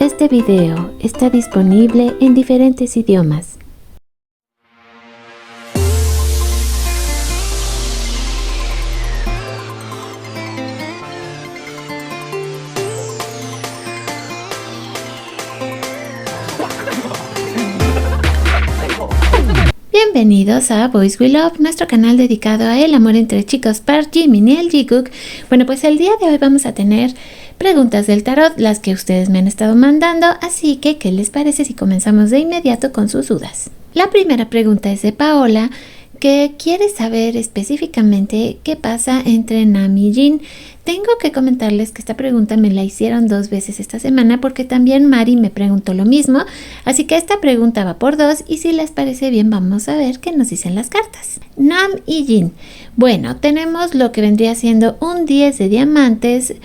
Este video está disponible en diferentes idiomas. Bienvenidos a Boys We Love, nuestro canal dedicado a el amor entre chicos par Jimin y el Jikook. Bueno, pues el día de hoy vamos a tener preguntas del tarot, las que ustedes me han estado mandando, así que ¿qué les parece si comenzamos de inmediato con sus dudas? La primera pregunta es de Paola, que quiere saber específicamente qué pasa entre Nam y Jin. Tengo que comentarles que esta pregunta me la hicieron 2 veces esta semana porque también Mari me preguntó lo mismo, así que esta pregunta va por 2 y si les parece bien vamos a ver qué nos dicen las cartas. Nam y Jin. Bueno, tenemos lo que vendría siendo un 10 de diamantes,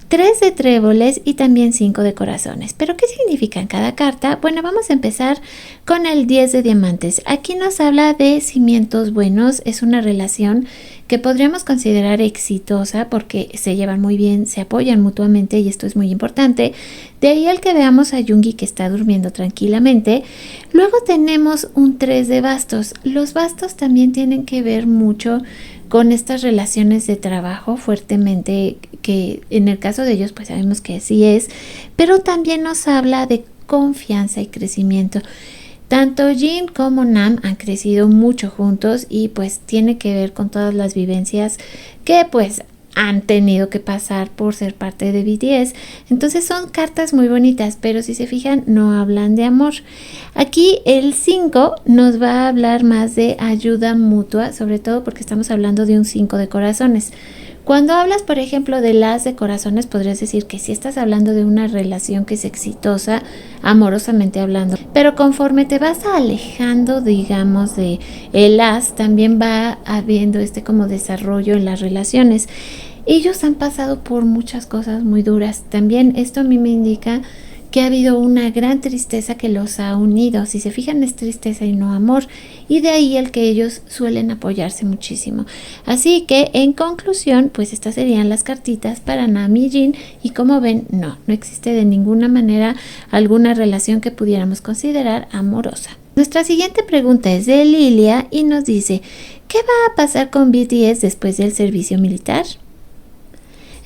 3 de tréboles y también 5 de corazones. ¿Pero qué significa en cada carta? Bueno, vamos a empezar con el 10 de diamantes. Aquí nos habla de cimientos buenos. Es una relación que podríamos considerar exitosa porque se llevan muy bien, se apoyan mutuamente y esto es muy importante. De ahí el que veamos a Yoongi que está durmiendo tranquilamente. Luego tenemos un 3 de bastos. Los bastos también tienen que ver mucho con estas relaciones de trabajo fuertemente, que en el caso de ellos pues sabemos que así es, pero también nos habla de confianza y crecimiento. Tanto Jin como Nam han crecido mucho juntos y pues tiene que ver con todas las vivencias que pues han tenido que pasar por ser parte de BTS. Entonces son cartas muy bonitas, pero si se fijan no hablan de amor. Aquí el 5 nos va a hablar más de ayuda mutua, sobre todo porque estamos hablando de un 5 de corazones. Cuando hablas, por ejemplo, del as de corazones, podrías decir que sí estás hablando de una relación que es exitosa, amorosamente hablando. Pero conforme te vas alejando, digamos, de el as, también va habiendo como desarrollo en las relaciones. Ellos han pasado por muchas cosas muy duras. También esto a mí me indica que ha habido una gran tristeza que los ha unido. Si se fijan, es tristeza y no amor. Y de ahí el que ellos suelen apoyarse muchísimo. Así que, en conclusión, pues estas serían las cartitas para Nam y Jin. Y como ven, no existe de ninguna manera alguna relación que pudiéramos considerar amorosa. Nuestra siguiente pregunta es de Lilia y nos dice, ¿qué va a pasar con BTS después del servicio militar?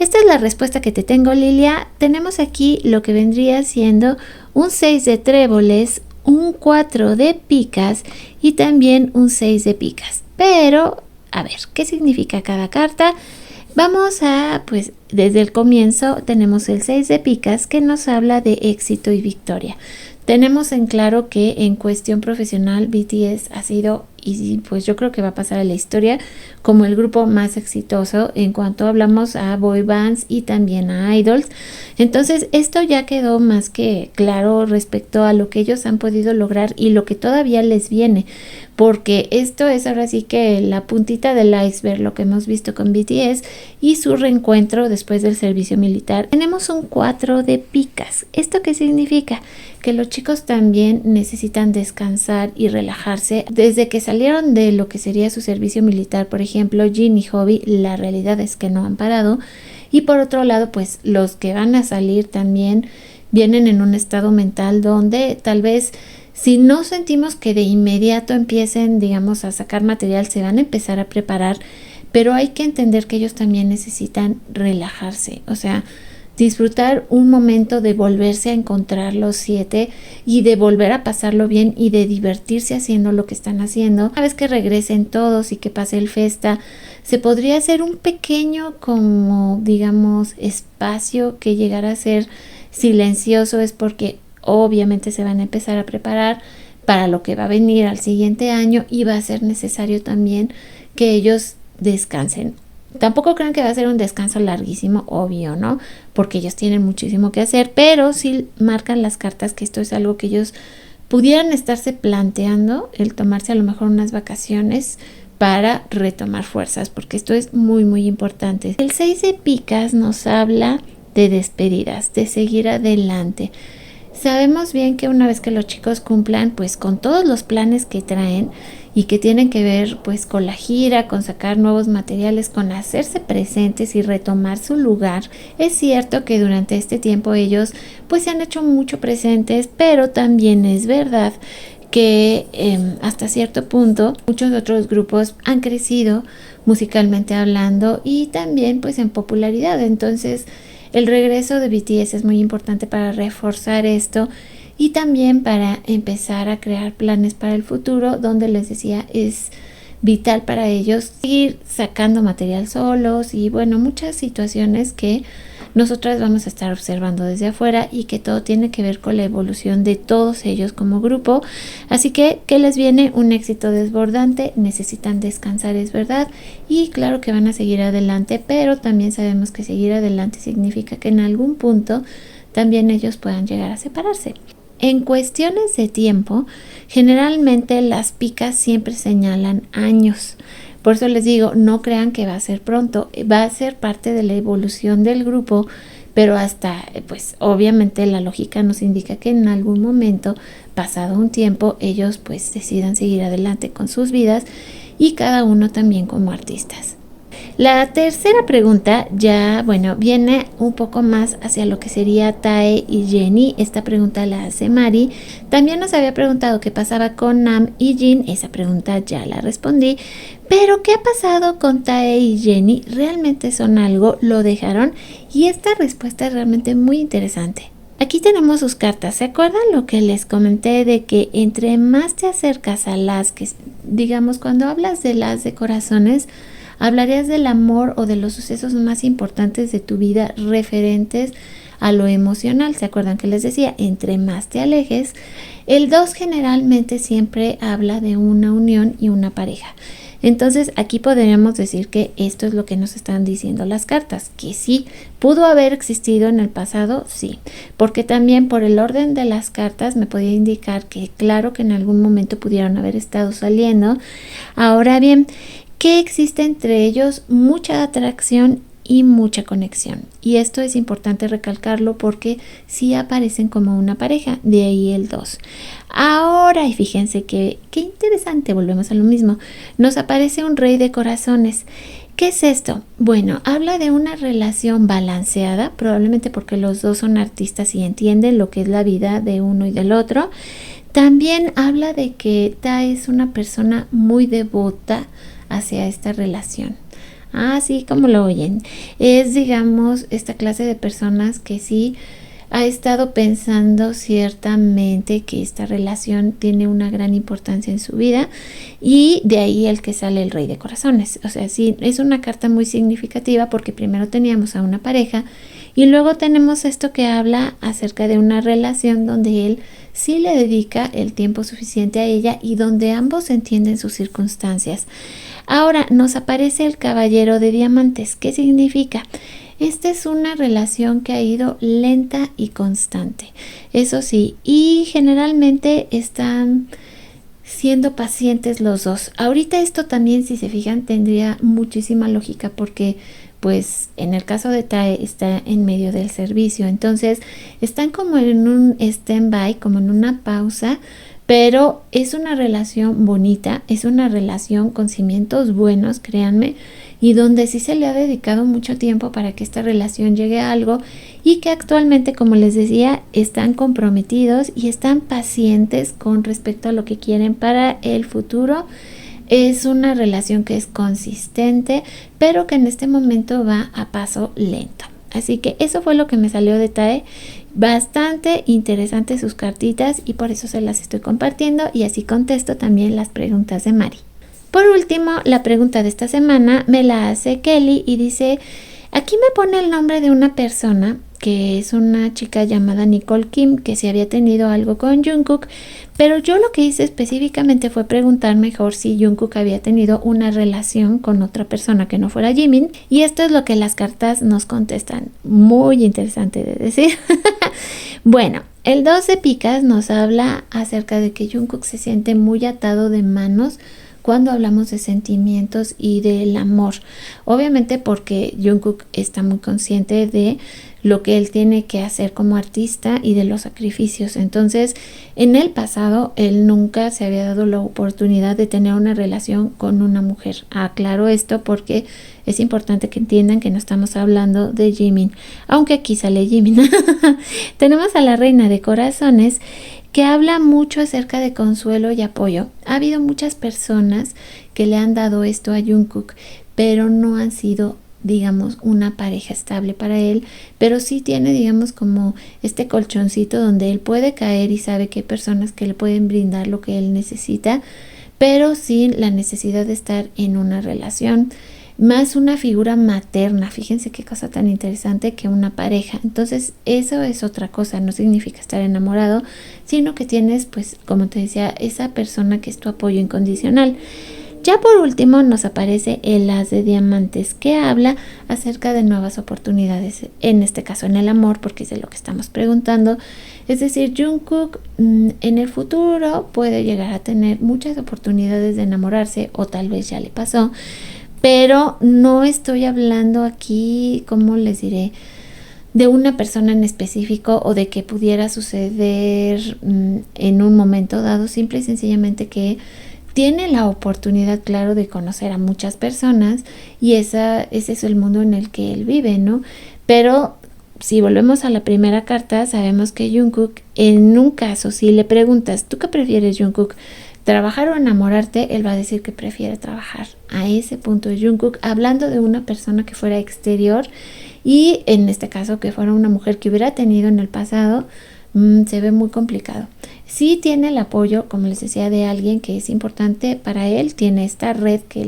Esta es la respuesta que te tengo, Lilia. Tenemos aquí lo que vendría siendo un 6 de tréboles, un 4 de picas y también un 6 de picas. Pero, a ver, ¿qué significa cada carta? Vamos a, pues, desde el comienzo tenemos el 6 de picas que nos habla de éxito y victoria. Tenemos en claro que en cuestión profesional BTS ha sido, y pues yo creo que va a pasar a la historia como el grupo más exitoso en cuanto hablamos a boy bands y también a idols. Entonces esto ya quedó más que claro respecto a lo que ellos han podido lograr y lo que todavía les viene, porque esto es ahora sí que la puntita del iceberg, lo que hemos visto con BTS y su reencuentro después del servicio militar. Tenemos un 4 de picas. ¿Esto qué significa? Que los chicos también necesitan descansar y relajarse. Desde que salieron de lo que sería su servicio militar, por ejemplo, Jin y Hobi, la realidad es que no han parado. Y por otro lado, pues los que van a salir también vienen en un estado mental donde tal vez si no sentimos que de inmediato empiecen, digamos, a sacar material, se van a empezar a preparar, pero hay que entender que ellos también necesitan relajarse, o sea, disfrutar un momento de volverse a encontrar los 7 y de volver a pasarlo bien y de divertirse haciendo lo que están haciendo. Una vez que regresen todos y que pase el festa, se podría hacer un pequeño como digamos espacio que llegara a ser silencioso, es porque obviamente se van a empezar a preparar para lo que va a venir al siguiente año y va a ser necesario también que ellos descansen. Tampoco crean que va a ser un descanso larguísimo, obvio, ¿no? Porque ellos tienen muchísimo que hacer, pero sí marcan las cartas que esto es algo que ellos pudieran estarse planteando, el tomarse a lo mejor unas vacaciones para retomar fuerzas, porque esto es muy, muy importante. El 6 de picas nos habla de despedidas, de seguir adelante. Sabemos bien que una vez que los chicos cumplan pues con todos los planes que traen y que tienen que ver pues con la gira, con sacar nuevos materiales, con hacerse presentes y retomar su lugar, es cierto que durante este tiempo ellos pues se han hecho mucho presentes, pero también es verdad que hasta cierto punto muchos otros grupos han crecido musicalmente hablando y también pues en popularidad. Entonces el regreso de BTS es muy importante para reforzar esto y también para empezar a crear planes para el futuro, donde les decía es vital para ellos seguir sacando material solos y bueno, muchas situaciones que nosotras vamos a estar observando desde afuera y que todo tiene que ver con la evolución de todos ellos como grupo. Así que les viene un éxito desbordante, necesitan descansar, es verdad, y claro que van a seguir adelante, pero también sabemos que seguir adelante significa que en algún punto también ellos puedan llegar a separarse. En cuestiones de tiempo, generalmente las picas siempre señalan años. Por eso les digo, no crean que va a ser pronto, va a ser parte de la evolución del grupo, pero hasta, pues obviamente la lógica nos indica que en algún momento, pasado un tiempo, ellos pues decidan seguir adelante con sus vidas y cada uno también como artistas. La tercera pregunta ya, bueno, viene un poco más hacia lo que sería Tae y Jennie. Esta pregunta la hace Mari. También nos había preguntado qué pasaba con Nam y Jin. Esa pregunta ya la respondí. Pero ¿qué ha pasado con Tae y Jennie? ¿Realmente son algo? ¿Lo dejaron? Y esta respuesta es realmente muy interesante. Aquí tenemos sus cartas. ¿Se acuerdan lo que les comenté de que entre más te acercas a las que, digamos, cuando hablas de las de corazones, hablarías del amor o de los sucesos más importantes de tu vida referentes a lo emocional? ¿Se acuerdan que les decía? Entre más te alejes, el 2 generalmente siempre habla de una unión y una pareja. Entonces aquí podríamos decir que esto es lo que nos están diciendo las cartas, que sí, pudo haber existido en el pasado, sí, porque también por el orden de las cartas me podía indicar que claro que en algún momento pudieron haber estado saliendo. Ahora bien, ¿qué existe entre ellos? Mucha atracción y mucha conexión. Y esto es importante recalcarlo porque sí aparecen como una pareja, de ahí el 2. Ahora, y fíjense qué interesante, volvemos a lo mismo, nos aparece un rey de corazones. ¿Qué es esto? Bueno, habla de una relación balanceada, probablemente porque los dos son artistas y entienden lo que es la vida de uno y del otro. También habla de que Ta es una persona muy devota hacia esta relación. Así como lo oyen, es, digamos, esta clase de personas que sí ha estado pensando ciertamente que esta relación tiene una gran importancia en su vida, y de ahí el que sale el rey de corazones. O sea, sí, es una carta muy significativa porque primero teníamos a una pareja y luego tenemos esto que habla acerca de una relación donde él sí le dedica el tiempo suficiente a ella y donde ambos entienden sus circunstancias. Ahora nos aparece el caballero de diamantes. ¿Qué significa? Esta es una relación que ha ido lenta y constante, eso sí, y generalmente están siendo pacientes los dos. Ahorita esto también, si se fijan, tendría muchísima lógica porque pues en el caso de Tae está en medio del servicio, entonces están como en un stand-by, como en una pausa, pero es una relación bonita, es una relación con cimientos buenos, créanme, y donde sí se le ha dedicado mucho tiempo para que esta relación llegue a algo, y que actualmente, como les decía, están comprometidos y están pacientes con respecto a lo que quieren para el futuro. Es una relación que es consistente, pero que en este momento va a paso lento. Así que eso fue lo que me salió de Tae. Bastante interesantes sus cartitas y por eso se las estoy compartiendo, y así contesto también las preguntas de Mari. Por último, la pregunta de esta semana me la hace Kelly y dice, aquí me pone el nombre de una persona que es una chica llamada Nicole Kim, que sí había tenido algo con Jungkook, pero yo lo que hice específicamente fue preguntar mejor si Jungkook había tenido una relación con otra persona que no fuera Jimin, y esto es lo que las cartas nos contestan. Muy interesante de decir. Bueno, el 2 de picas nos habla acerca de que Jungkook se siente muy atado de manos cuando hablamos de sentimientos y del amor. Obviamente porque Jungkook está muy consciente de lo que él tiene que hacer como artista y de los sacrificios. Entonces, en el pasado, él nunca se había dado la oportunidad de tener una relación con una mujer. Aclaro esto porque es importante que entiendan que no estamos hablando de Jimin, aunque aquí sale Jimin. Tenemos a la reina de corazones, que habla mucho acerca de consuelo y apoyo. Ha habido muchas personas que le han dado esto a Jungkook, pero no han sido, digamos, una pareja estable para él, pero sí tiene, digamos, como este colchoncito donde él puede caer y sabe que hay personas que le pueden brindar lo que él necesita, pero sin la necesidad de estar en una relación. Más una figura materna, fíjense qué cosa tan interesante, que una pareja. Entonces eso es otra cosa, no significa estar enamorado, sino que tienes, pues como te decía, esa persona que es tu apoyo incondicional. Ya por último nos aparece el as de diamantes, que habla acerca de nuevas oportunidades, en este caso en el amor, porque es de lo que estamos preguntando. Es decir, Jungkook en el futuro puede llegar a tener muchas oportunidades de enamorarse, o tal vez ya le pasó, pero no estoy hablando aquí, ¿cómo les diré?, de una persona en específico o de que pudiera suceder en un momento dado. Simple y sencillamente que tiene la oportunidad, claro, de conocer a muchas personas, y ese es el mundo en el que él vive, ¿no? Pero si volvemos a la primera carta, sabemos que Jungkook, en un caso, si le preguntas, ¿tú qué prefieres, Jungkook? ¿Trabajar o enamorarte? Él va a decir que prefiere trabajar. A ese punto de Jungkook, hablando de una persona que fuera exterior, y en este caso que fuera una mujer que hubiera tenido en el pasado, se ve muy complicado. Sí tiene el apoyo, como les decía, de alguien que es importante para él, tiene esta red que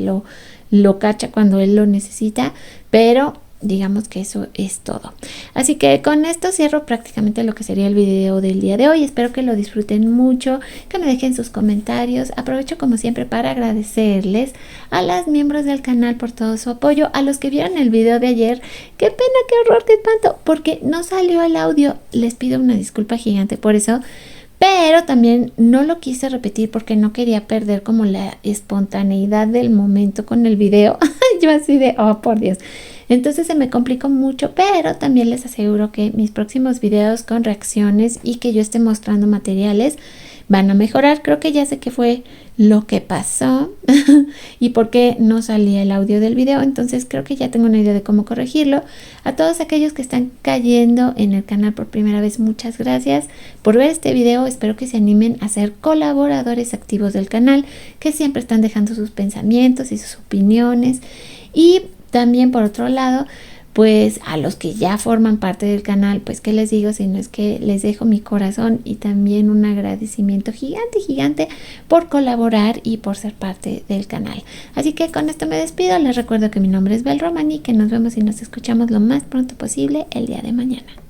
lo cacha cuando él lo necesita, pero digamos que eso es todo. Así que con esto cierro prácticamente lo que sería el video del día de hoy. Espero que lo disfruten mucho, que me dejen sus comentarios. Aprovecho como siempre para agradecerles a las miembros del canal por todo su apoyo, a los que vieron el video de ayer. Qué pena, qué horror, qué espanto, porque no salió el audio. Les pido una disculpa gigante por eso, pero también no lo quise repetir porque no quería perder como la espontaneidad del momento con el video. Yo así de, oh por Dios. Entonces se me complicó mucho, pero también les aseguro que mis próximos videos con reacciones y que yo esté mostrando materiales van a mejorar. Creo que ya sé qué fue lo que pasó y por qué no salía el audio del video. Entonces creo que ya tengo una idea de cómo corregirlo. A todos aquellos que están cayendo en el canal por primera vez, muchas gracias por ver este video. Espero que se animen a ser colaboradores activos del canal, que siempre están dejando sus pensamientos y sus opiniones. Y también, por otro lado, pues a los que ya forman parte del canal, pues qué les digo, si no es que les dejo mi corazón y también un agradecimiento gigante, gigante por colaborar y por ser parte del canal. Así que con esto me despido. Les recuerdo que mi nombre es Bel Romani, que nos vemos y nos escuchamos lo más pronto posible el día de mañana.